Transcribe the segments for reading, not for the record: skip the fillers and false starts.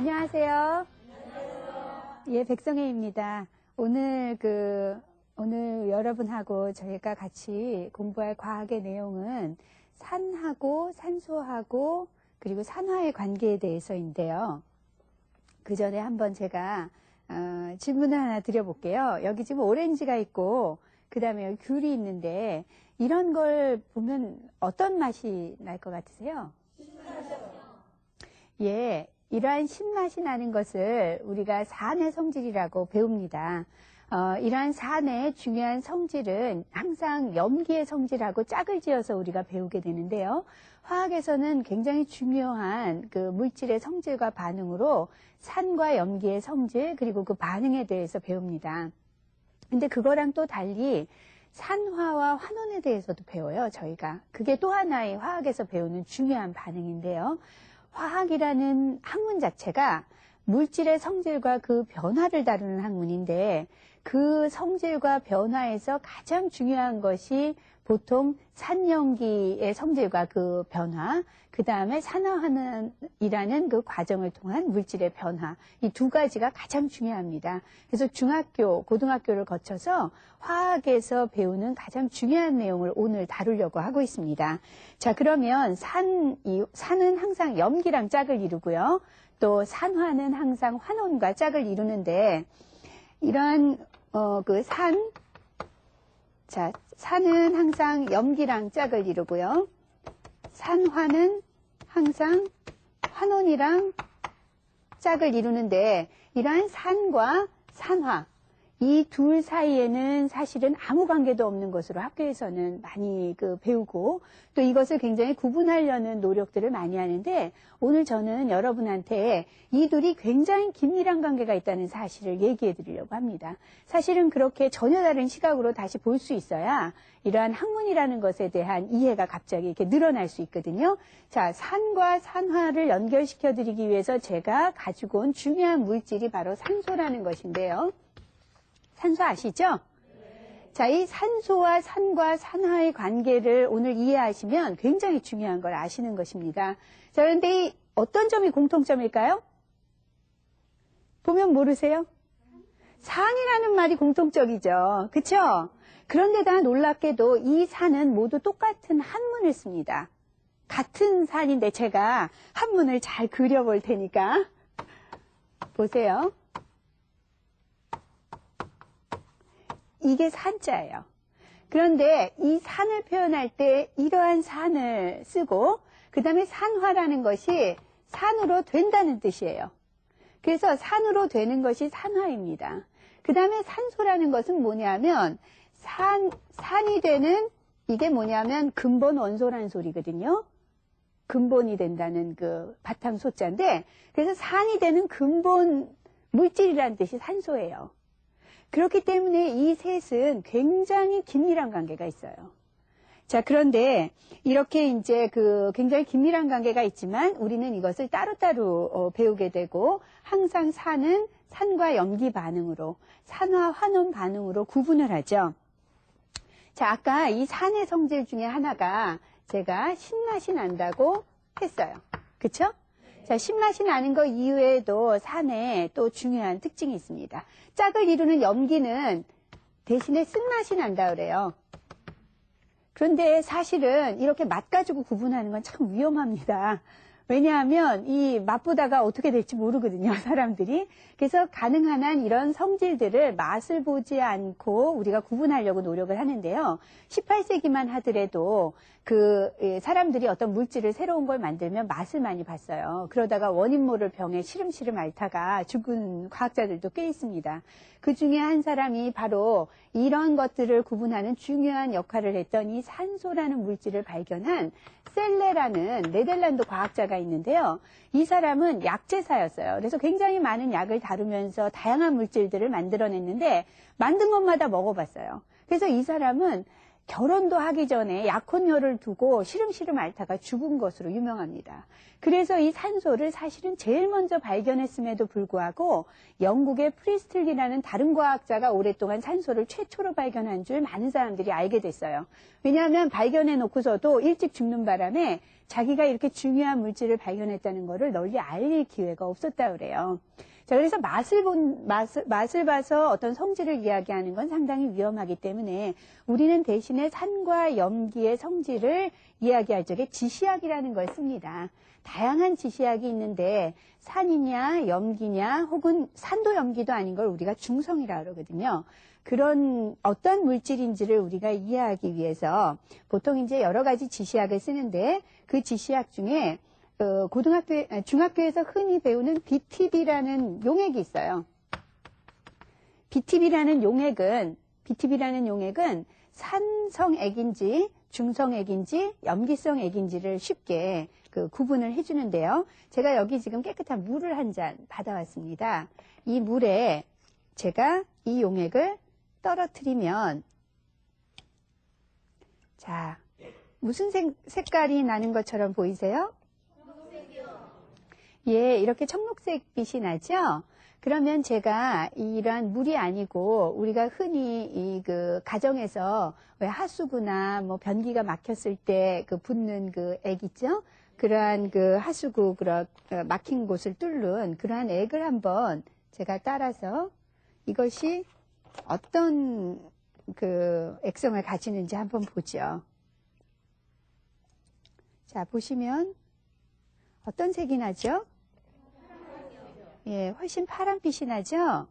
안녕하세요. 예, 백성혜입니다. 오늘 여러분하고 저희가 같이 공부할 과학의 내용은 산하고 산소하고 그리고 산화의 관계에 대해서인데요. 그 전에 한번 제가 질문을 하나 드려볼게요. 여기 지금 오렌지가 있고 그 다음에 여기 귤이 있는데 이런 걸 보면 어떤 맛이 날 것 같으세요? 예, 이러한 신맛이 나는 것을 우리가 산의 성질이라고 배웁니다. 이러한 산의 중요한 성질은 항상 염기의 성질하고 짝을 지어서 우리가 배우게 되는데요. 화학에서는 굉장히 중요한 그 물질의 성질과 반응으로 산과 염기의 성질 그리고 그 반응에 대해서 배웁니다. 근데 그거랑 또 달리 산화와 환원에 대해서도 배워요, 저희가. 그게 또 하나의 화학에서 배우는 중요한 반응인데요. 화학이라는 학문 자체가 물질의 성질과 그 변화를 다루는 학문인데 그 성질과 변화에서 가장 중요한 것이 보통 산염기의 성질과 그 변화, 그 다음에 산화환원이라는 그 과정을 통한 물질의 변화, 이 두 가지가 가장 중요합니다. 그래서 중학교, 고등학교를 거쳐서 화학에서 배우는 가장 중요한 내용을 오늘 다루려고 하고 있습니다. 자, 그러면 산은 항상 염기랑 짝을 이루고요. 또 산화는 항상 환원과 짝을 이루는데 이러한 산은 항상 염기랑 짝을 이루고요. 산화는 항상 환원이랑 짝을 이루는데 이러한 산과 산화 이 둘 사이에는 사실은 아무 관계도 없는 것으로 학교에서는 많이 배우고 또 이것을 굉장히 구분하려는 노력들을 많이 하는데 오늘 저는 여러분한테 이 둘이 굉장히 긴밀한 관계가 있다는 사실을 얘기해 드리려고 합니다. 사실은 그렇게 전혀 다른 시각으로 다시 볼 수 있어야 이러한 학문이라는 것에 대한 이해가 갑자기 이렇게 늘어날 수 있거든요. 자, 산과 산화를 연결시켜 드리기 위해서 제가 가지고 온 중요한 물질이 바로 산소라는 것인데요. 산소 아시죠? 자, 이 산소와 산과 산화의 관계를 오늘 이해하시면 굉장히 중요한 걸 아시는 것입니다. 자, 그런데 어떤 점이 공통점일까요? 보면 모르세요? 산이라는 말이 공통적이죠. 그쵸? 그런데다 놀랍게도 이 산은 모두 똑같은 한문을 씁니다. 같은 산인데 제가 한문을 잘 그려볼 테니까 보세요. 이게 산자예요. 그런데 이 산을 표현할 때 이러한 산을 쓰고 그 다음에 산화라는 것이 산으로 된다는 뜻이에요. 그래서 산으로 되는 것이 산화입니다. 그 다음에 산소라는 것은 뭐냐면 산이 되는 이게 뭐냐면 근본 원소라는 소리거든요. 근본이 된다는 그 바탕 소자인데 그래서 산이 되는 근본 물질이라는 뜻이 산소예요. 그렇기 때문에 이 셋은 굉장히 긴밀한 관계가 있어요. 자, 그런데 이렇게 이제 굉장히 긴밀한 관계가 있지만 우리는 이것을 따로따로 배우게 되고 항상 산은 산과 염기 반응으로 산화 환원 반응으로 구분을 하죠. 자, 아까 이 산의 성질 중에 하나가 제가 신맛이 난다고 했어요. 그쵸? 자, 신맛이 나는 것 이외에도 산에 또 중요한 특징이 있습니다. 짝을 이루는 염기는 대신에 쓴맛이 난다 그래요. 그런데 사실은 이렇게 맛 가지고 구분하는 건 참 위험합니다. 왜냐하면 이 맛보다가 어떻게 될지 모르거든요, 사람들이. 그래서 가능한 한 이런 성질들을 맛을 보지 않고 우리가 구분하려고 노력을 하는데요. 18세기만 하더라도 사람들이 어떤 물질을 새로운 걸 만들면 맛을 많이 봤어요. 그러다가 원인 모를 병에 시름시름 앓다가 죽은 과학자들도 꽤 있습니다. 그 중에 한 사람이 바로 이런 것들을 구분하는 중요한 역할을 했던 이 산소라는 물질을 발견한 셀레라는 네덜란드 과학자가 있는데요. 이 사람은 약제사였어요. 그래서 굉장히 많은 약을 다루면서 다양한 물질들을 만들어냈는데 만든 것마다 먹어봤어요. 그래서 이 사람은 결혼도 하기 전에 약혼녀를 두고 시름시름 앓다가 죽은 것으로 유명합니다. 그래서 이 산소를 사실은 제일 먼저 발견했음에도 불구하고 영국의 프리스틀리라는 다른 과학자가 오랫동안 산소를 최초로 발견한 줄 많은 사람들이 알게 됐어요. 왜냐하면 발견해 놓고서도 일찍 죽는 바람에 자기가 이렇게 중요한 물질을 발견했다는 것을 널리 알릴 기회가 없었다 그래요. 자, 그래서 맛을 봐서 어떤 성질을 이야기하는 건 상당히 위험하기 때문에 우리는 대신에 산과 염기의 성질을 이야기할 적에 지시약이라는 걸 씁니다. 다양한 지시약이 있는데 산이냐 염기냐 혹은 산도 염기도 아닌 걸 우리가 중성이라 그러거든요. 그런 어떤 물질인지를 우리가 이해하기 위해서 보통 이제 여러 가지 지시약을 쓰는데 그 지시약 중에 중학교에서 흔히 배우는 BTB라는 용액이 있어요. BTB라는 용액은 산성액인지 중성액인지 염기성 액인지를 쉽게 구분을 해주는데요. 제가 여기 지금 깨끗한 물을 한 잔 받아왔습니다. 이 물에 제가 이 용액을 떨어뜨리면 자, 무슨 색깔이 나는 것처럼 보이세요? 예, 이렇게 청록색 빛이 나죠? 그러면 제가 이러한 물이 아니고 우리가 흔히 가정에서 왜 하수구나 뭐 변기가 막혔을 때 붙는 액 있죠? 그러한 하수구 막힌 곳을 뚫는 그러한 액을 한번 제가 따라서 이것이 어떤 액성을 가지는지 한번 보죠. 자, 보시면 어떤 색이 나죠? 예, 훨씬 파란빛이 나죠?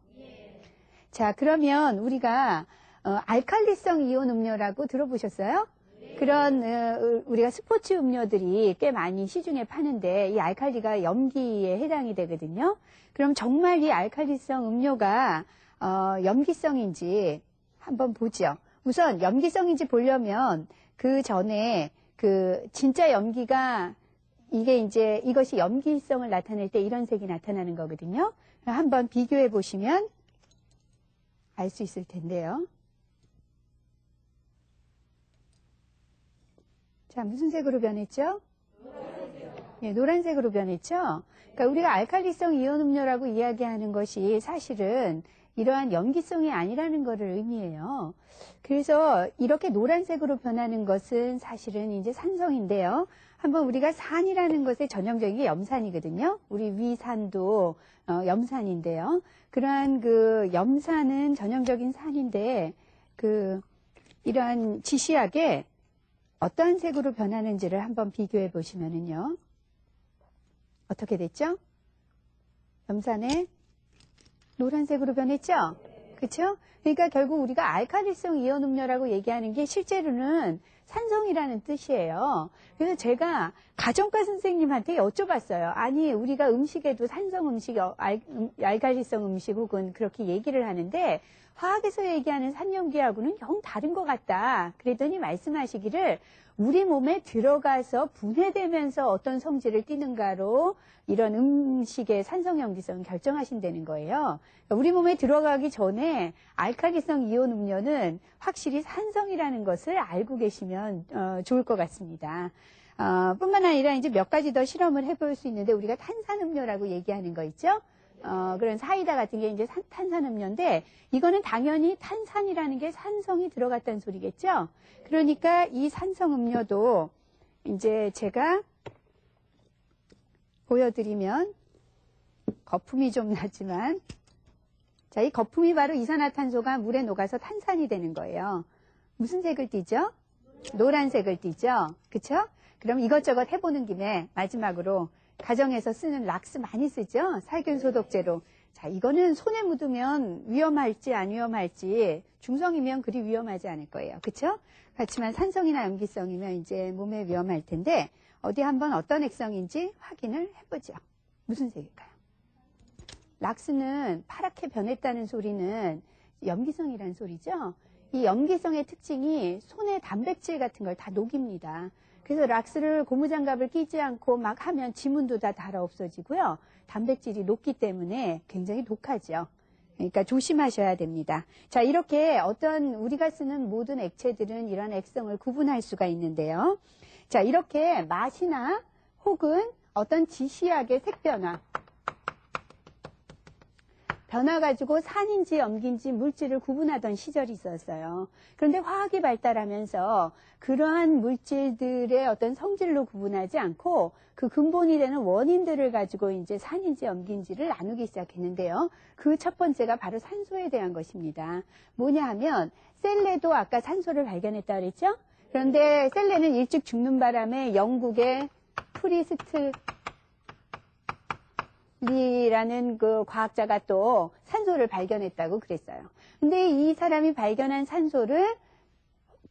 자, 그러면 우리가 알칼리성 이온 음료라고 들어보셨어요? 그런 우리가 스포츠 음료들이 꽤 많이 시중에 파는데 이 알칼리가 염기에 해당이 되거든요. 그럼 정말 이 알칼리성 음료가 염기성인지 한번 보죠. 우선 염기성인지 보려면 그 전에 진짜 염기가 이것이 염기성을 나타낼 때 이런 색이 나타나는 거거든요. 한번 비교해 보시면 알 수 있을 텐데요. 자, 무슨 색으로 변했죠? 노란색이요. 예, 노란색으로 변했죠? 그러니까 우리가 알칼리성 이온 음료라고 이야기하는 것이 사실은 이러한 염기성이 아니라는 것을 의미해요. 그래서 이렇게 노란색으로 변하는 것은 사실은 이제 산성인데요. 한번 우리가 산이라는 것의 전형적인 게 염산이거든요. 우리 위산도 염산인데요. 그러한 염산은 전형적인 산인데 이러한 지시약에 어떠한 색으로 변하는지를 한번 비교해 보시면은요. 어떻게 됐죠? 염산에 노란색으로 변했죠? 그렇죠? 그러니까 결국 우리가 알칼리성 이온 음료라고 얘기하는 게 실제로는 산성이라는 뜻이에요. 그래서 제가 가정과 선생님한테 여쭤봤어요. 아니, 우리가 음식에도 산성 음식, 알칼리성 음식 혹은 그렇게 얘기를 하는데 화학에서 얘기하는 산염기하고는 영 다른 것 같다. 그랬더니 말씀하시기를 우리 몸에 들어가서 분해되면서 어떤 성질을 띠는가로 이런 음식의 산성염기성을 결정하신다는 거예요. 우리 몸에 들어가기 전에 알칼리성 이온 음료는 확실히 산성이라는 것을 알고 계시면 좋을 것 같습니다. 뿐만 아니라 이제 몇 가지 더 실험을 해볼 수 있는데 우리가 탄산음료라고 얘기하는 거 있죠? 그런 사이다 같은 게 이제 탄산음료인데 이거는 당연히 탄산이라는 게 산성이 들어갔다는 소리겠죠? 그러니까 이 산성음료도 이제 제가 보여드리면 거품이 좀 나지만 자, 이 거품이 바로 이산화탄소가 물에 녹아서 탄산이 되는 거예요. 무슨 색을 띠죠? 노란색을 띠죠? 그쵸? 그럼 이것저것 해보는 김에 마지막으로 가정에서 쓰는 락스 많이 쓰죠? 살균 소독제로. 자, 이거는 손에 묻으면 위험할지 안 위험할지 중성이면 그리 위험하지 않을 거예요. 그쵸? 그렇지만 산성이나 염기성이면 이제 몸에 위험할 텐데 어디 한번 어떤 액성인지 확인을 해보죠. 무슨 색일까요? 락스는 파랗게 변했다는 소리는 염기성이라는 소리죠? 이 염기성의 특징이 손에 단백질 같은 걸 다 녹입니다. 그래서 락스를 고무장갑을 끼지 않고 막 하면 지문도 다 달아 없어지고요. 단백질이 녹기 때문에 굉장히 독하죠. 그러니까 조심하셔야 됩니다. 자, 이렇게 어떤 우리가 쓰는 모든 액체들은 이런 액성을 구분할 수가 있는데요. 자, 이렇게 맛이나 혹은 어떤 지시약의 색변화, 변화 가지고 산인지 염기인지 물질을 구분하던 시절이 있었어요. 그런데 화학이 발달하면서 그러한 물질들의 어떤 성질로 구분하지 않고 그 근본이 되는 원인들을 가지고 이제 산인지 염기인지를 나누기 시작했는데요. 그 첫 번째가 바로 산소에 대한 것입니다. 뭐냐 하면 셀레도 아까 산소를 발견했다 그랬죠? 그런데 셀레는 일찍 죽는 바람에 영국의 프리스틀리라는 그 과학자가 또 산소를 발견했다고 그랬어요. 근데 이 사람이 발견한 산소를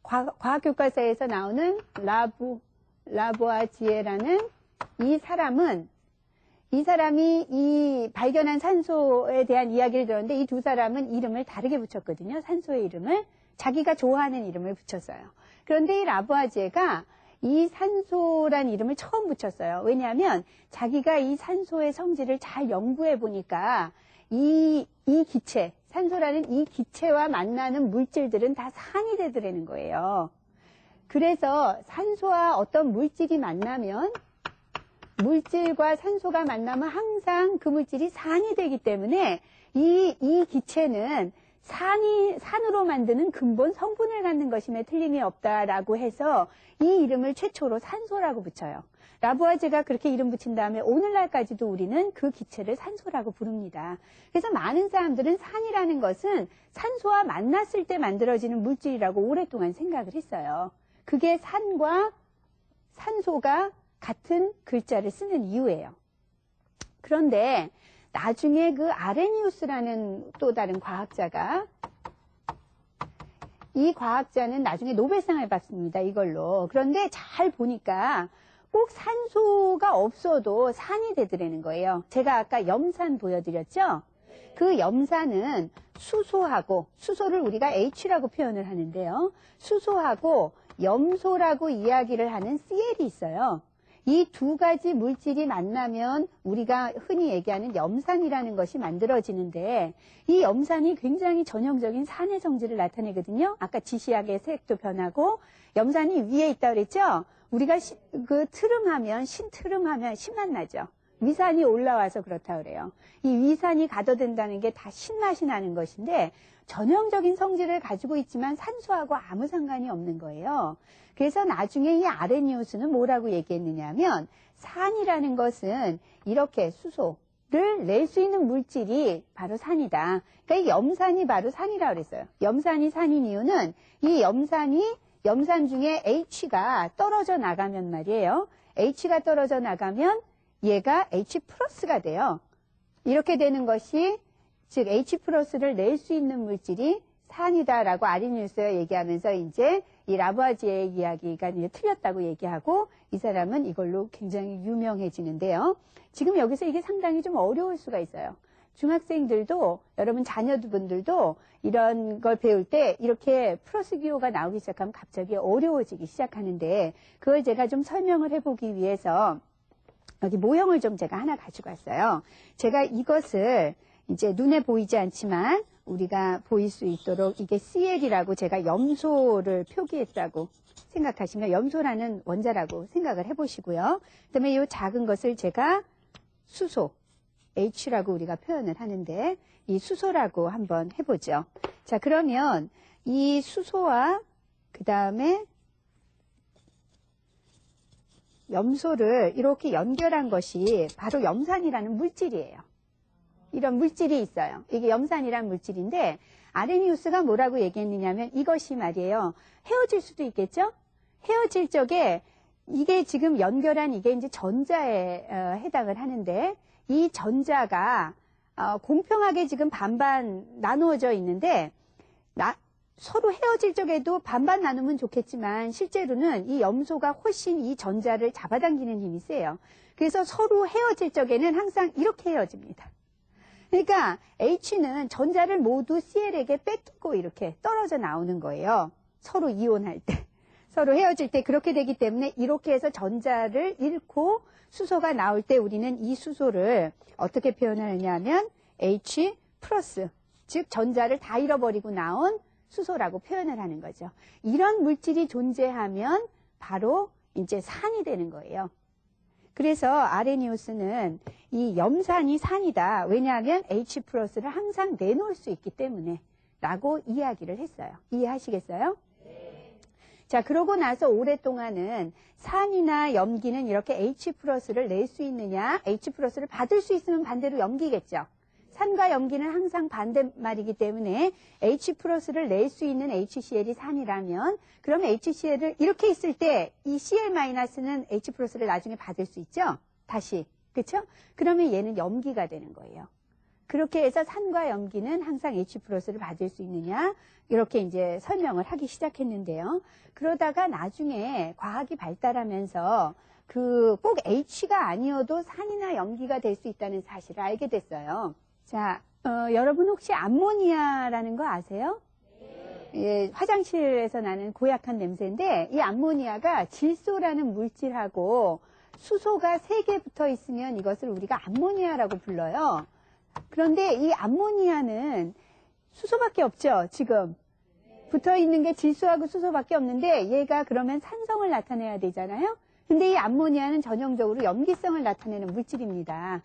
과학 교과서에서 나오는 라보아지에라는 이 사람이 이 발견한 산소에 대한 이야기를 들었는데 이 두 사람은 이름을 다르게 붙였거든요. 산소의 이름을 자기가 좋아하는 이름을 붙였어요. 그런데 이 라보아지에가 이 산소란 이름을 처음 붙였어요. 왜냐하면 자기가 이 산소의 성질을 잘 연구해 보니까 이 기체, 산소라는 이 기체와 만나는 물질들은 다 산이 되더라는 거예요. 그래서 산소와 어떤 물질이 만나면 물질과 산소가 만나면 항상 그 물질이 산이 되기 때문에 이 기체는 산으로 만드는 근본 성분을 갖는 것임에 틀림이 없다라고 해서 이 이름을 최초로 산소라고 붙여요. 라부아제가 그렇게 이름 붙인 다음에 오늘날까지도 우리는 그 기체를 산소라고 부릅니다. 그래서 많은 사람들은 산이라는 것은 산소와 만났을 때 만들어지는 물질이라고 오랫동안 생각을 했어요. 그게 산과 산소가 같은 글자를 쓰는 이유예요. 그런데 나중에 그 아레니우스라는 또 다른 과학자가 이 과학자는 나중에 노벨상을 받습니다. 이걸로. 그런데 잘 보니까 꼭 산소가 없어도 산이 되더라는 거예요. 제가 아까 염산 보여드렸죠? 그 염산은 수소를 우리가 H라고 표현을 하는데요. 수소하고 염소라고 이야기를 하는 Cl이 있어요. 이 두 가지 물질이 만나면 우리가 흔히 얘기하는 염산이라는 것이 만들어지는데 이 염산이 굉장히 전형적인 산의 성질을 나타내거든요. 아까 지시약의 색도 변하고 염산이 위에 있다고 그랬죠? 우리가 신트름하면 신맛 나죠. 위산이 올라와서 그렇다고 그래요. 이 위산이 가둬든다는 게 다 신맛이 나는 것인데 전형적인 성질을 가지고 있지만 산소하고 아무 상관이 없는 거예요. 그래서 나중에 이 아레니우스는 뭐라고 얘기했느냐 하면 산이라는 것은 이렇게 수소를 낼 수 있는 물질이 바로 산이다. 그러니까 이 염산이 바로 산이라고 그랬어요. 염산이 산인 이유는 이 염산 중에 H가 떨어져 나가면 말이에요. H가 떨어져 나가면 얘가 H+가 돼요. 이렇게 되는 것이 즉 H+를 낼 수 있는 물질이 산이다라고 아레니우스가 얘기하면서 이제 이 라부아지에의 이야기가 이제 틀렸다고 얘기하고 이 사람은 이걸로 굉장히 유명해지는데요. 지금 여기서 이게 상당히 좀 어려울 수가 있어요. 중학생들도 여러분 자녀분들도 이런 걸 배울 때 이렇게 플러스 기호가 나오기 시작하면 갑자기 어려워지기 시작하는데 그걸 제가 좀 설명을 해보기 위해서 여기 모형을 좀 제가 하나 가지고 왔어요. 제가 이것을 이제 눈에 보이지 않지만 우리가 보일 수 있도록 이게 Cl이라고 제가 염소를 표기했다고 생각하시면 염소라는 원자라고 생각을 해보시고요. 그다음에 이 작은 것을 제가 수소 H라고 우리가 표현을 하는데 이 수소라고 한번 해보죠. 자, 그러면 이 수소와 그 다음에 염소를 이렇게 연결한 것이 바로 염산이라는 물질이에요. 이런 물질이 있어요. 이게 염산이란 물질인데 아레니우스가 뭐라고 얘기했느냐면 이것이 말이에요. 헤어질 수도 있겠죠? 헤어질 적에 이게 지금 연결한 이게 이제 전자에 해당을 하는데 이 전자가 공평하게 지금 반반 나누어져 있는데 서로 헤어질 적에도 반반 나누면 좋겠지만 실제로는 이 염소가 훨씬 이 전자를 잡아당기는 힘이 세요. 그래서 서로 헤어질 적에는 항상 이렇게 헤어집니다. 그러니까 H는 전자를 모두 Cl에게 뺏기고 이렇게 떨어져 나오는 거예요. 서로 이온할 때. 서로 헤어질 때 그렇게 되기 때문에 이렇게 해서 전자를 잃고 수소가 나올 때 우리는 이 수소를 어떻게 표현하느냐 하면 H+, 즉 전자를 다 잃어버리고 나온 수소라고 표현을 하는 거죠. 이런 물질이 존재하면 바로 이제 산이 되는 거예요. 그래서 아레니우스는 이 염산이 산이다. 왜냐하면 H+를 항상 내놓을 수 있기 때문에 라고 이야기를 했어요. 이해하시겠어요? 자, 그러고 나서 오랫동안은 산이나 염기는 이렇게 H+를 낼 수 있느냐, H+를 받을 수 있으면 반대로 염기겠죠. 산과 염기는 항상 반대말이기 때문에 H+를 낼 수 있는 HCl이 산이라면 그럼 HCl을 이렇게 있을 때 이 Cl-는 H+를 나중에 받을 수 있죠. 다시. 그렇죠? 그러면 얘는 염기가 되는 거예요. 그렇게 해서 산과 염기는 항상 H+를 받을 수 있느냐 이렇게 이제 설명을 하기 시작했는데요. 그러다가 나중에 과학이 발달하면서 그 꼭 H가 아니어도 산이나 염기가 될 수 있다는 사실을 알게 됐어요. 자, 여러분 혹시 암모니아라는 거 아세요? 예, 화장실에서 나는 고약한 냄새인데 이 암모니아가 질소라는 물질하고 수소가 3개 붙어 있으면 이것을 우리가 암모니아라고 불러요. 그런데 이 암모니아는 수소밖에 없죠, 지금. 붙어 있는 게 질소하고 수소밖에 없는데 얘가 그러면 산성을 나타내야 되잖아요. 근데 이 암모니아는 전형적으로 염기성을 나타내는 물질입니다.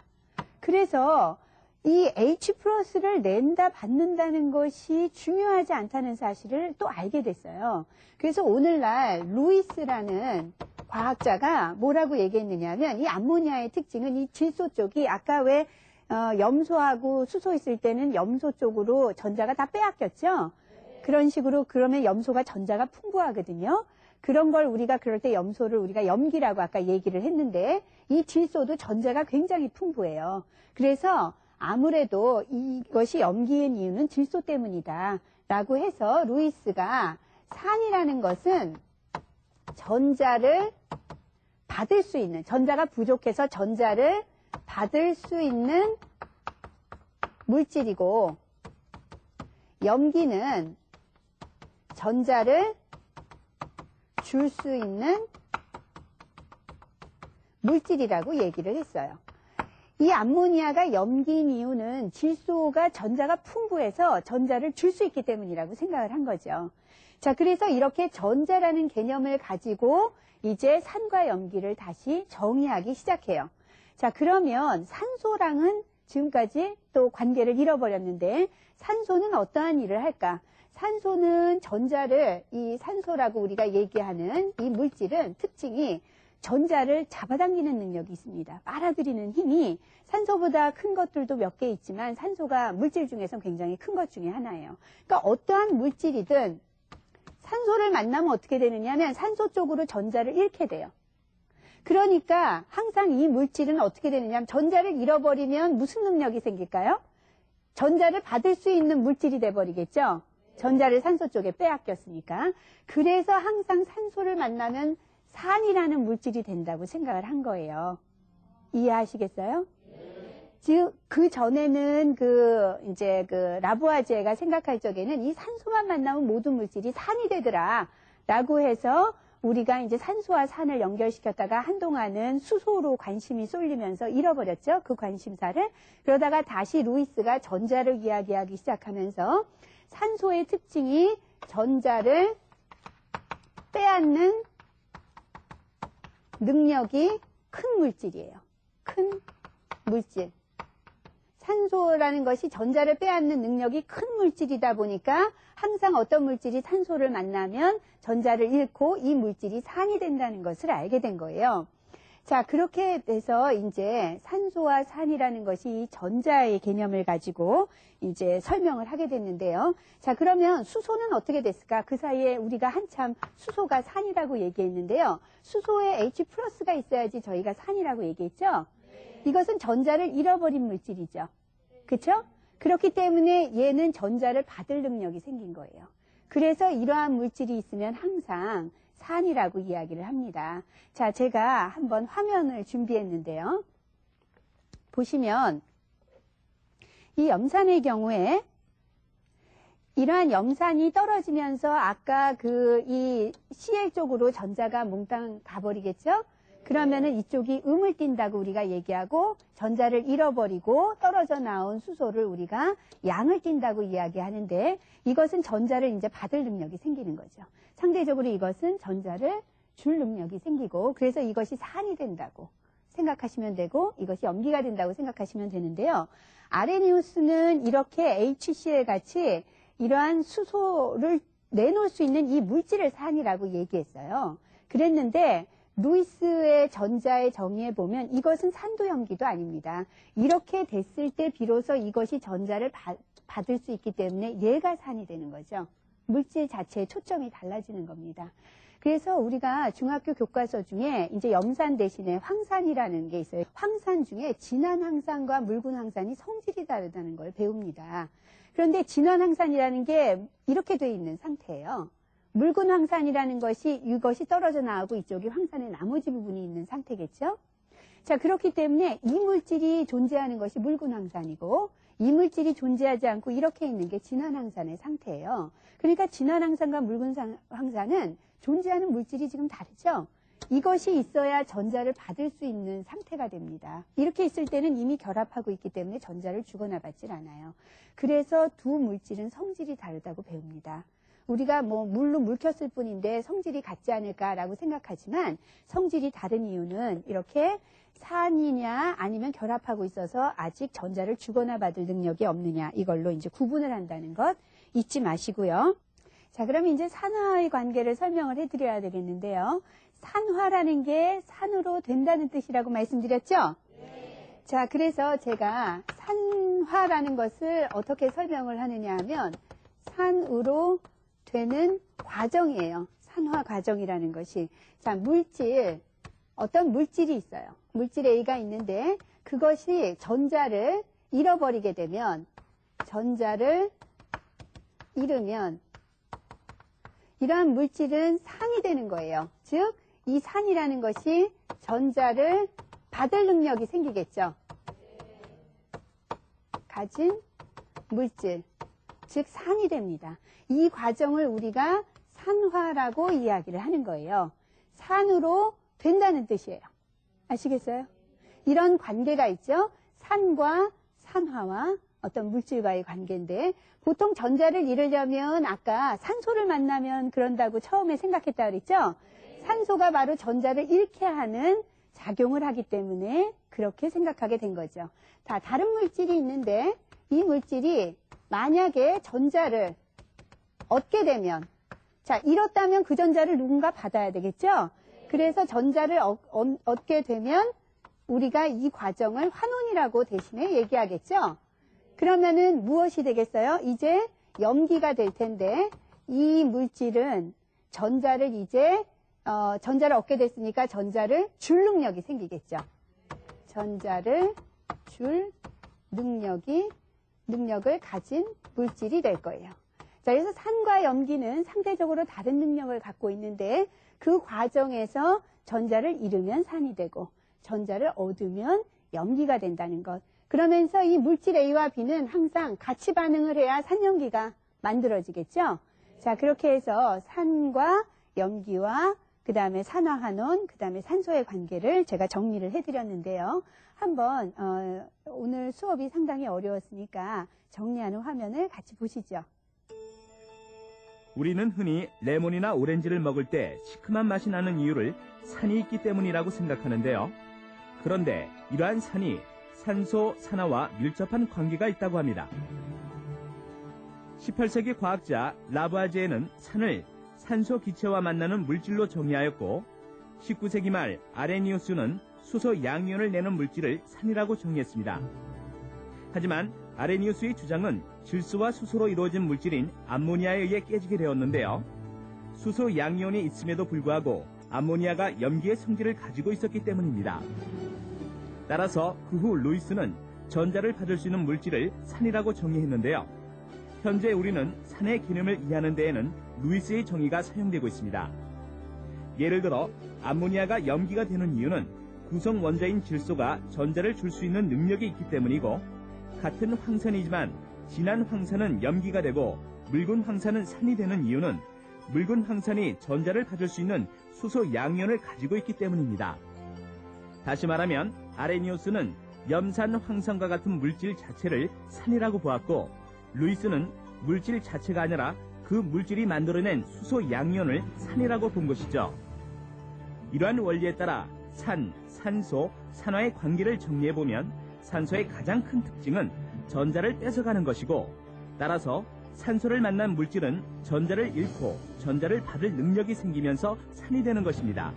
그래서 이 H+를 낸다 받는다는 것이 중요하지 않다는 사실을 또 알게 됐어요. 그래서 오늘날 루이스라는 과학자가 뭐라고 얘기했느냐면 이 암모니아의 특징은 이 질소 쪽이 아까 왜 염소하고 수소 있을 때는 염소 쪽으로 전자가 다 빼앗겼죠. 그런 식으로 그러면 염소가 전자가 풍부하거든요. 그런 걸 우리가 그럴 때 염소를 우리가 염기라고 아까 얘기를 했는데 이 질소도 전자가 굉장히 풍부해요. 그래서 아무래도 이것이 염기인 이유는 질소 때문이다 라고 해서 루이스가 산이라는 것은 전자를 받을 수 있는, 전자가 부족해서 전자를 받을 수 있는 물질이고 염기는 전자를 줄 수 있는 물질이라고 얘기를 했어요. 이 암모니아가 염기인 이유는 질소가 전자가 풍부해서 전자를 줄 수 있기 때문이라고 생각을 한 거죠. 자, 그래서 이렇게 전자라는 개념을 가지고 이제 산과 염기를 다시 정의하기 시작해요. 자, 그러면 산소랑은 지금까지 또 관계를 잃어버렸는데 산소는 어떠한 일을 할까? 산소는 전자를, 이 산소라고 우리가 얘기하는 이 물질은 특징이 전자를 잡아당기는 능력이 있습니다. 빨아들이는 힘이 산소보다 큰 것들도 몇 개 있지만 산소가 물질 중에서 굉장히 큰 것 중에 하나예요. 그러니까 어떠한 물질이든 산소를 만나면 어떻게 되느냐 하면 산소 쪽으로 전자를 잃게 돼요. 그러니까 항상 이 물질은 어떻게 되느냐 하면 전자를 잃어버리면 무슨 능력이 생길까요? 전자를 받을 수 있는 물질이 돼버리겠죠? 전자를 산소 쪽에 빼앗겼으니까. 그래서 항상 산소를 만나면 산이라는 물질이 된다고 생각을 한 거예요. 이해하시겠어요? 즉, 그 전에는 이제 라부아제가 생각할 적에는 이 산소만 만나면 모든 물질이 산이 되더라. 라고 해서 우리가 이제 산소와 산을 연결시켰다가 한동안은 수소로 관심이 쏠리면서 잃어버렸죠. 그 관심사를. 그러다가 다시 루이스가 전자를 이야기하기 시작하면서 산소의 특징이 전자를 빼앗는 능력이 큰 물질이에요. 큰 물질. 산소라는 것이 전자를 빼앗는 능력이 큰 물질이다 보니까 항상 어떤 물질이 산소를 만나면 전자를 잃고 이 물질이 산이 된다는 것을 알게 된 거예요. 자, 그렇게 돼서 이제 산소와 산이라는 것이 전자의 개념을 가지고 이제 설명을 하게 됐는데요. 자, 그러면 수소는 어떻게 됐을까? 그 사이에 우리가 한참 수소가 산이라고 얘기했는데요. 수소에 H+가 있어야지 저희가 산이라고 얘기했죠? 이것은 전자를 잃어버린 물질이죠. 그렇죠? 그렇기 때문에 얘는 전자를 받을 능력이 생긴 거예요. 그래서 이러한 물질이 있으면 항상 산이라고 이야기를 합니다. 자, 제가 한번 화면을 준비했는데요. 보시면 이 염산의 경우에 이러한 염산이 떨어지면서 아까 이 Cl 쪽으로 전자가 몽땅 가버리겠죠? 그러면은 이쪽이 음을 띈다고 우리가 얘기하고 전자를 잃어버리고 떨어져 나온 수소를 우리가 양을 띈다고 이야기하는데 이것은 전자를 이제 받을 능력이 생기는 거죠. 상대적으로 이것은 전자를 줄 능력이 생기고 그래서 이것이 산이 된다고 생각하시면 되고 이것이 염기가 된다고 생각하시면 되는데요. 아레니우스는 이렇게 HCl 같이 이러한 수소를 내놓을 수 있는 이 물질을 산이라고 얘기했어요. 그랬는데 루이스의 전자의 정의에 보면 이것은 산도 염기도 아닙니다. 이렇게 됐을 때 비로소 이것이 전자를 받을 수 있기 때문에 얘가 산이 되는 거죠. 물질 자체의 초점이 달라지는 겁니다. 그래서 우리가 중학교 교과서 중에 이제 염산 대신에 황산이라는 게 있어요. 황산 중에 진한 황산과 묽은 황산이 성질이 다르다는 걸 배웁니다. 그런데 진한 황산이라는 게 이렇게 돼 있는 상태예요. 묽은 황산이라는 것이 이것이 떨어져 나오고 이쪽이 황산의 나머지 부분이 있는 상태겠죠. 자, 그렇기 때문에 이 물질이 존재하는 것이 묽은 황산이고 이 물질이 존재하지 않고 이렇게 있는 게 진한 황산의 상태예요. 그러니까 진한 황산과 묽은 황산은 존재하는 물질이 지금 다르죠. 이것이 있어야 전자를 받을 수 있는 상태가 됩니다. 이렇게 있을 때는 이미 결합하고 있기 때문에 전자를 주거나 받질 않아요. 그래서 두 물질은 성질이 다르다고 배웁니다. 우리가 뭐 물로 물켰을 뿐인데 성질이 같지 않을까라고 생각하지만 성질이 다른 이유는 이렇게 산이냐 아니면 결합하고 있어서 아직 전자를 주거나 받을 능력이 없느냐 이걸로 이제 구분을 한다는 것 잊지 마시고요. 자, 그럼 이제 산화의 관계를 설명을 해드려야 되겠는데요. 산화라는 게 산으로 된다는 뜻이라고 말씀드렸죠? 네. 자, 그래서 제가 산화라는 것을 어떻게 설명을 하느냐 하면 산으로 되는 과정이에요. 산화 과정이라는 것이. 자, 물질, 어떤 물질이 있어요. 물질 A가 있는데 그것이 전자를 잃어버리게 되면 전자를 잃으면 이러한 물질은 산이 되는 거예요. 즉, 이 산이라는 것이 전자를 받을 능력이 생기겠죠. 가진 물질, 즉 산이 됩니다. 이 과정을 우리가 산화라고 이야기를 하는 거예요. 산으로 된다는 뜻이에요. 아시겠어요? 이런 관계가 있죠. 산과 산화와 어떤 물질과의 관계인데 보통 전자를 잃으려면 아까 산소를 만나면 그런다고 처음에 생각했다 그랬죠? 산소가 바로 전자를 잃게 하는 작용을 하기 때문에 그렇게 생각하게 된 거죠. 다른 물질이 있는데 이 물질이 만약에 전자를 얻게 되면 자, 잃었다면 그 전자를 누군가 받아야 되겠죠? 그래서 전자를 얻게 되면 우리가 이 과정을 환원이라고 대신에 얘기하겠죠? 그러면은 무엇이 되겠어요? 이제 염기가 될 텐데 이 물질은 전자를 이제 전자를 얻게 됐으니까 전자를 줄 능력이 생기겠죠. 전자를 줄 능력을 가진 물질이 될 거예요. 자, 그래서 산과 염기는 상대적으로 다른 능력을 갖고 있는데 그 과정에서 전자를 잃으면 산이 되고 전자를 얻으면 염기가 된다는 것. 그러면서 이 물질 A와 B는 항상 같이 반응을 해야 산염기가 만들어지겠죠. 자, 그렇게 해서 산과 염기와 그 다음에 산화환원, 그 다음에 산소의 관계를 제가 정리를 해드렸는데요. 한번 오늘 수업이 상당히 어려웠으니까 정리하는 화면을 같이 보시죠. 우리는 흔히 레몬이나 오렌지를 먹을 때 시큼한 맛이 나는 이유를 산이 있기 때문이라고 생각하는데요. 그런데 이러한 산이 산소, 산화와 밀접한 관계가 있다고 합니다. 18세기 과학자 라부아제에는 산을 산소 기체와 만나는 물질로 정의하였고 19세기 말 아레니우스는 수소 양이온을 내는 물질을 산이라고 정의했습니다. 하지만 아레니우스의 주장은 질소와 수소로 이루어진 물질인 암모니아에 의해 깨지게 되었는데요. 수소 양이온이 있음에도 불구하고 암모니아가 염기의 성질을 가지고 있었기 때문입니다. 따라서 그 후 루이스는 전자를 받을 수 있는 물질을 산이라고 정의했는데요. 현재 우리는 산의 개념을 이해하는 데에는 루이스의 정의가 사용되고 있습니다. 예를 들어 암모니아가 염기가 되는 이유는 구성 원자인 질소가 전자를 줄 수 있는 능력이 있기 때문이고 같은 황산이지만 진한 황산은 염기가 되고 묽은 황산은 산이 되는 이유는 묽은 황산이 전자를 받을 수 있는 수소 양이온을 가지고 있기 때문입니다. 다시 말하면 아레니우스는 염산 황성과 같은 물질 자체를 산이라고 보았고, 루이스는 물질 자체가 아니라 그 물질이 만들어낸 수소 양이온을 산이라고 본 것이죠. 이러한 원리에 따라 산, 산소, 산화의 관계를 정리해보면 산소의 가장 큰 특징은 전자를 뺏어가는 것이고, 따라서 산소를 만난 물질은 전자를 잃고 전자를 받을 능력이 생기면서 산이 되는 것입니다.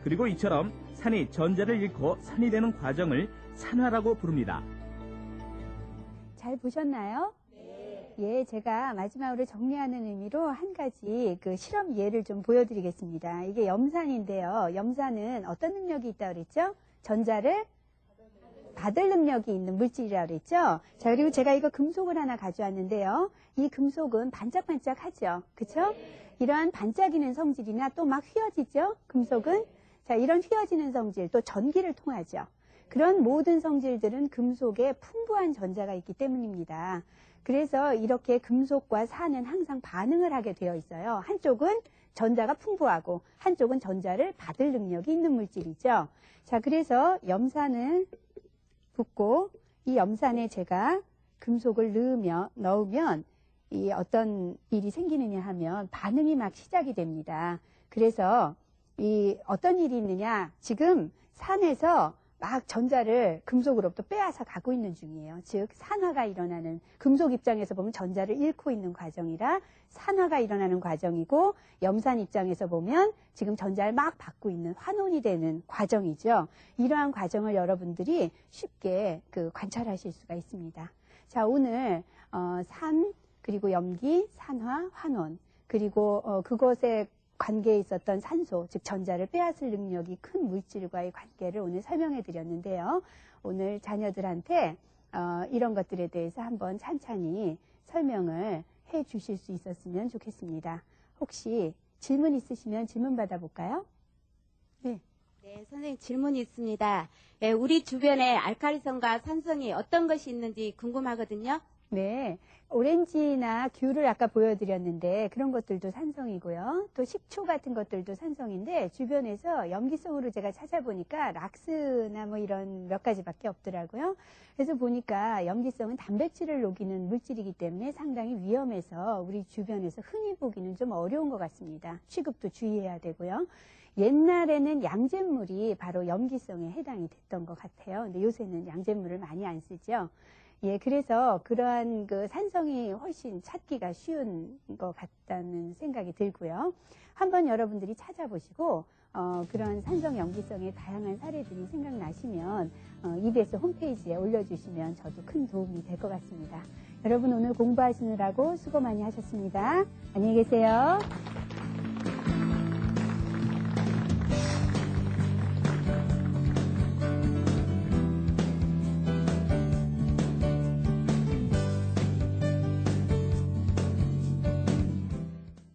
그리고 이처럼 산이 전자를 잃고 산이 되는 과정을 산화라고 부릅니다. 잘 보셨나요? 네. 예, 제가 마지막으로 정리하는 의미로 한 가지 그 실험 예를 좀 보여드리겠습니다. 이게 염산인데요. 염산은 어떤 능력이 있다고 그랬죠? 전자를 받을 능력이 있는 물질이라고 그랬죠? 자, 그리고 제가 이거 금속을 하나 가져왔는데요. 이 금속은 반짝반짝하죠? 그쵸? 이러한 반짝이는 성질이나 또 막 휘어지죠? 금속은? 자, 이런 휘어지는 성질, 또 전기를 통하죠. 그런 모든 성질들은 금속에 풍부한 전자가 있기 때문입니다. 그래서 이렇게 금속과 산은 항상 반응을 하게 되어 있어요. 한쪽은 전자가 풍부하고 한쪽은 전자를 받을 능력이 있는 물질이죠. 자, 그래서 염산을 붓고 이 염산에 제가 금속을 넣으면 이 어떤 일이 생기느냐 하면 반응이 막 시작이 됩니다. 그래서 이 어떤 일이 있느냐, 지금 산에서 막 전자를 금속으로부터 빼앗아 가고 있는 중이에요. 즉 산화가 일어나는, 금속 입장에서 보면 전자를 잃고 있는 과정이라 산화가 일어나는 과정이고, 염산 입장에서 보면 지금 전자를 막 받고 있는 환원이 되는 과정이죠. 이러한 과정을 여러분들이 쉽게 관찰하실 수가 있습니다. 자, 오늘 산, 그리고 염기, 산화, 환원, 그리고 그것에 관계에 있었던 산소, 즉 전자를 빼앗을 능력이 큰 물질과의 관계를 오늘 설명해 드렸는데요. 오늘 자녀들한테 이런 것들에 대해서 한번 찬찬히 설명을 해 주실 수 있었으면 좋겠습니다. 혹시 질문 있으시면 질문 받아볼까요? 네. 네, 선생님 질문이 있습니다. 네, 우리 주변에 알칼리성과 산성이 어떤 것이 있는지 궁금하거든요. 네, 오렌지나 귤을 아까 보여드렸는데 그런 것들도 산성이고요. 또 식초 같은 것들도 산성인데 주변에서 염기성으로 제가 찾아보니까 락스나 뭐 이런 몇 가지밖에 없더라고요. 그래서 보니까 염기성은 단백질을 녹이는 물질이기 때문에 상당히 위험해서 우리 주변에서 흔히 보기는 좀 어려운 것 같습니다. 취급도 주의해야 되고요. 옛날에는 양잿물이 바로 염기성에 해당이 됐던 것 같아요. 근데 요새는 양잿물을 많이 안 쓰죠. 예, 그래서 그러한 산성이 훨씬 찾기가 쉬운 것 같다는 생각이 들고요. 한번 여러분들이 찾아보시고 그런 산성 염기성의 다양한 사례들이 생각나시면 EBS 홈페이지에 올려주시면 저도 큰 도움이 될 것 같습니다. 여러분 오늘 공부하시느라고 수고 많이 하셨습니다. 안녕히 계세요.